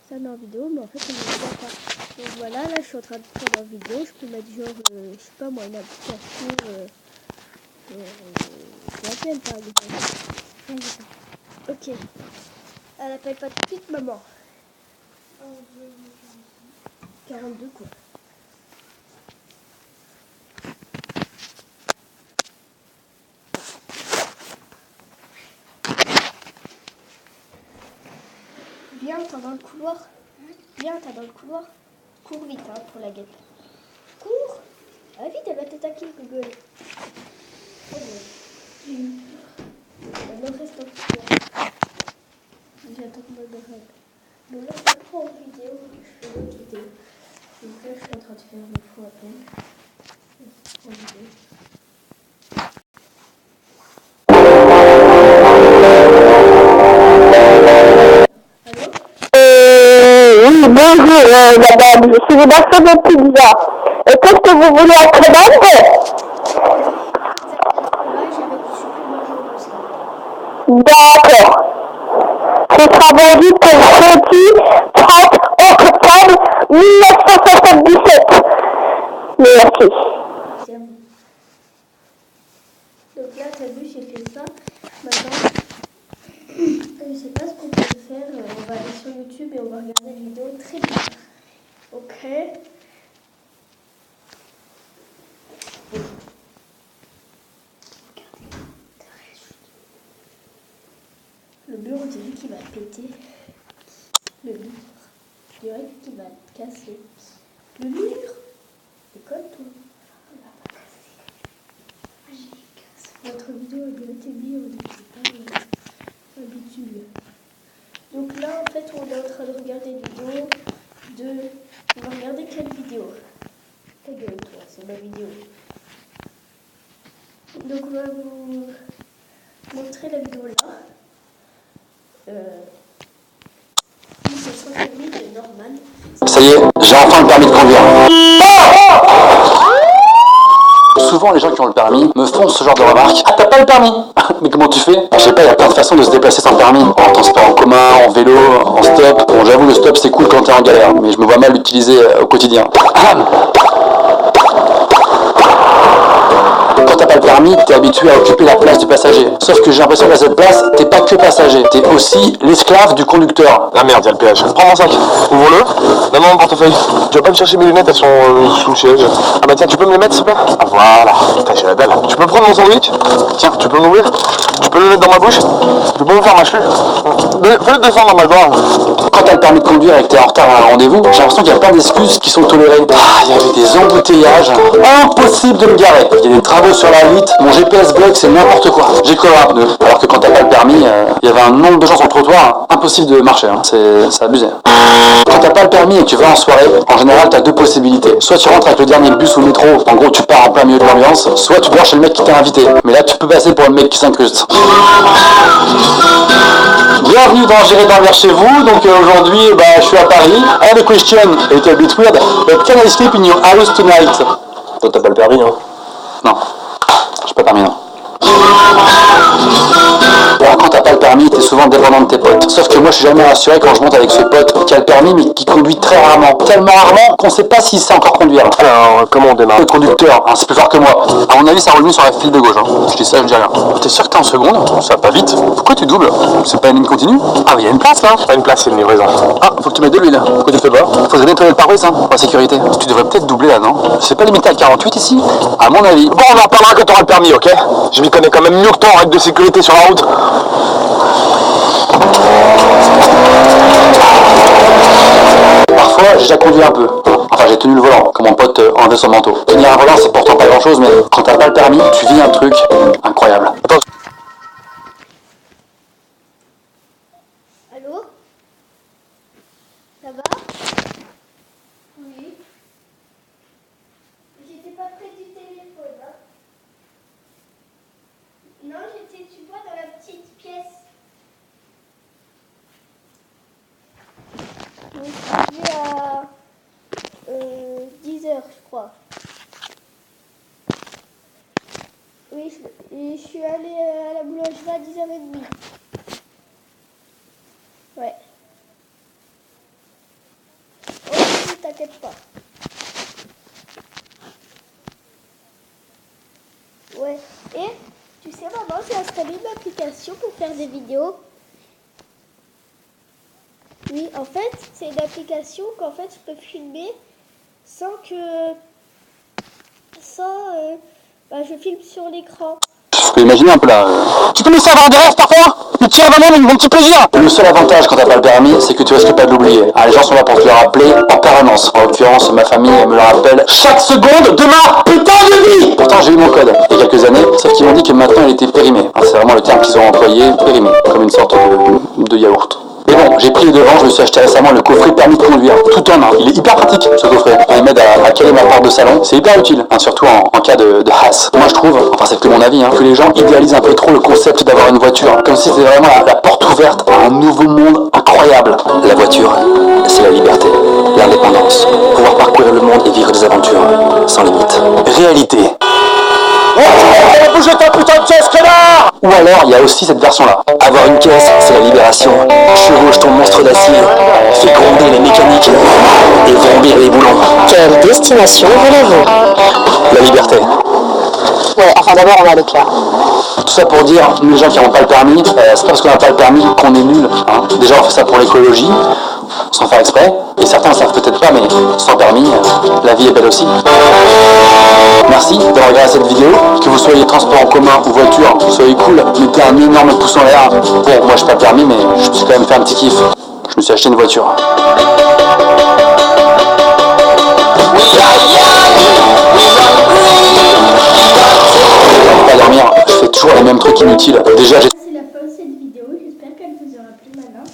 ça dans la vidéo, mais en fait, on ne le voit pas. Donc voilà, là, je suis en train de prendre une vidéo. Je peux mettre genre, je sais pas moi, une application, laquelle par exemple. Ok. Elle appelle pas tout de suite maman. 42 quoi. Viens, t'es dans le couloir. Viens, t'es dans le couloir. Cours vite hein, pour la guette. Cours. Ah vite, elle va t'attaquer, Google. Oh, maintenant reste en couloir. J'attends que ma mère. Donc là, je prends en vidéo, je fais l'autre vidéo. Donc là, je suis en train de faire une fois à peine. En vidéo. Oui, bonjour madame, je suis Sébastien de Pizza. Qu'est-ce que vous voulez en commande? D'accord. Ce sera vendu pour jeudi 30 octobre 1977. Merci. Donc là, t'as vu, j'ai fait ça. Maintenant, je sais pas ce qu'on peut faire. On va aller sur YouTube et on va regarder la vidéo très bien. Ok. Le mur, on dirait qu'il va péter. Le mur. Je dirais qu'il va casser. Le mur. Écoute-toi. Il va pas casser. Votre vidéo a bien été mise, on n'était pas habitué. Donc là, en fait, on est en train de regarder une vidéo de... On va regarder quelle vidéo? Ta gueule, toi, c'est ma vidéo. Donc on va vous montrer la vidéo là. De Norman. Ça y est, j'ai enfin le permis de conduire. Souvent, les gens qui ont le permis me font ce genre de remarques. Ah, t'as pas le permis? Mais comment tu fais? Je sais pas, il y a plein de façons de se déplacer sans permis. En transport en commun, en vélo, en stop. Bon, j'avoue, le stop c'est cool quand t'es en galère, mais je me vois mal l'utiliser au quotidien. Quand t'as pas le permis, t'es habitué à occuper la place du passager. Sauf que j'ai l'impression qu'à cette place, t'es pas que passager, t'es aussi l'esclave du conducteur. Ah merde, y'a le péage. Prends mon sac, ouvre-le. Donne-moi mon portefeuille. Tu vas pas me chercher mes lunettes, elles sont sous le siège. Ah bah tiens, tu peux me les mettre s'il te plaît? Ah voilà, putain j'ai la dalle. Tu peux prendre mon sandwich? Tiens, tu peux m'ouvrir? Tu peux le mettre dans ma bouche? Tu peux me faire mâcher? Fais-le descendre dans ma gorge. Quand t'as le permis de conduire et que t'es en retard à un rendez-vous, j'ai l'impression qu'il y a plein d'excuses qui sont tolérées. Ah, il y avait des embouteillages, impossible de me garer. Il y a des travaux sur la 8, mon GPS bloque, c'est n'importe quoi. J'ai collé un pneu. Alors que quand t'as pas le permis, il y avait un nombre de gens sur le trottoir, impossible de marcher, hein. C'est abusé. Quand t'as pas le permis et que tu vas en soirée, en général t'as deux possibilités. Soit tu rentres avec le dernier bus ou le métro, en gros tu pars en plein milieu de l'ambiance, soit tu dors chez le mec qui t'a invité. Mais là tu peux passer pour le mec qui s'incruste. Bienvenue dans J'irai dormir chez vous. Donc aujourd'hui, je suis à Paris. And the question is a bit weird, but can I sleep in your house tonight? Toi t'as pas le permis, hein? Non, j'ai pas permis, non. Alors quand t'as pas le permis, t'es souvent dépendant de tes potes. Sauf que moi je suis jamais rassuré quand je monte avec ce pote qui a le permis mais qui conduit très rarement. Tellement rarement qu'on sait pas s'il sait encore conduire. Alors comment on démarre? Le conducteur, hein, c'est plus fort que moi. À mon avis ça roule mieux sur la file de gauche. Hein. Je dis ça, je dis rien. T'es sûr que t'es en seconde? Ça va pas vite. Pourquoi tu doubles? C'est pas une ligne continue? Ah mais y a une place là. C'est pas une place, c'est une livraison. Ah, faut que tu mettes de l'huile. Pourquoi tu le fais pas? Faudrait nettoyer le pare-brise hein, pour la sécurité. Tu devrais peut-être doubler là, non? C'est pas limité à 48 ici? À mon avis. Bon, on en reparlera quand t'auras le permis, ok? Je m'y connais quand même mieux que toi en règle de sécurité sur la route. Parfois, j'ai déjà conduit un peu. Enfin, j'ai tenu le volant, quand mon pote enlevait son manteau. Tenir un volant, c'est pourtant pas grand-chose, mais quand t'as pas le permis, tu vis un truc incroyable. Attends. Allô? Ça va? Oui. J'étais pas près du téléphone, hein? Non, j'étais, tu vois, dans la petite pièce. Donc, je suis à 10 heures, je crois. Oui, je suis allée à la boulangerie à 10h30. Ouais. t'inquiète pas. Ouais. Et tu sais, maman, j'ai installé une application pour faire des vidéos. Oui, en fait, c'est une application qu'en fait je peux filmer sans que... je filme sur l'écran. Tu peux imaginer un peu là. Tu peux me laisser avoir des rêves parfois? Tu tiens vraiment mon petit plaisir. Le seul avantage quand t'as pas le permis, c'est que tu risques pas de l'oublier. Ah, les gens sont là pour te le rappeler en permanence. En l'occurrence, ma famille me le rappelle chaque seconde de ma putain de vie. Pourtant, j'ai eu mon code il y a quelques années, sauf qu'ils m'ont dit que maintenant il était périmé. Ah, c'est vraiment le terme qu'ils ont employé, périmé, comme une sorte de yaourt. Mais bon, j'ai pris les devants, je me suis acheté récemment le coffret permis de conduire, tout en un. Il est hyper pratique ce coffret. Il m'aide à caler ma porte de salon, c'est hyper utile, hein, surtout en cas de hasse. Moi je trouve, enfin c'est que mon avis, que les gens idéalisent un peu trop le concept d'avoir une voiture, comme si c'était vraiment la porte ouverte à un nouveau monde incroyable. La voiture, c'est la liberté, l'indépendance, pouvoir parcourir le monde et vivre des aventures sans limite. Réalité. Bouge ta putain de caisse, connard! Ou alors, il y a aussi cette version-là. Avoir une caisse, c'est la libération. Chevauche ton monstre d'acier, fais gronder les mécaniques et vrombir les boulons. Quelle destination voulez-vous? La liberté. Ouais, enfin d'abord on va aller clair. Tout ça pour dire, nous les gens qui n'ont pas le permis, c'est pas parce qu'on n'a pas le permis qu'on est nul. Déjà, on fait ça pour l'écologie, sans faire exprès. Et certains ne savent peut-être pas, mais sans permis, la vie est belle aussi. Merci d'avoir regardé cette vidéo. Que vous soyez transport en commun ou voiture, soyez cool. Mettez un énorme pouce en l'air. Bon, moi je n'ai pas le permis, mais je me suis quand même fait un petit kiff. Je me suis acheté une voiture. Pas dormir, je fais toujours les mêmes trucs inutiles. Déjà, j'ai... C'est la fin de cette vidéo, j'espère qu'elle vous aura plu maintenant.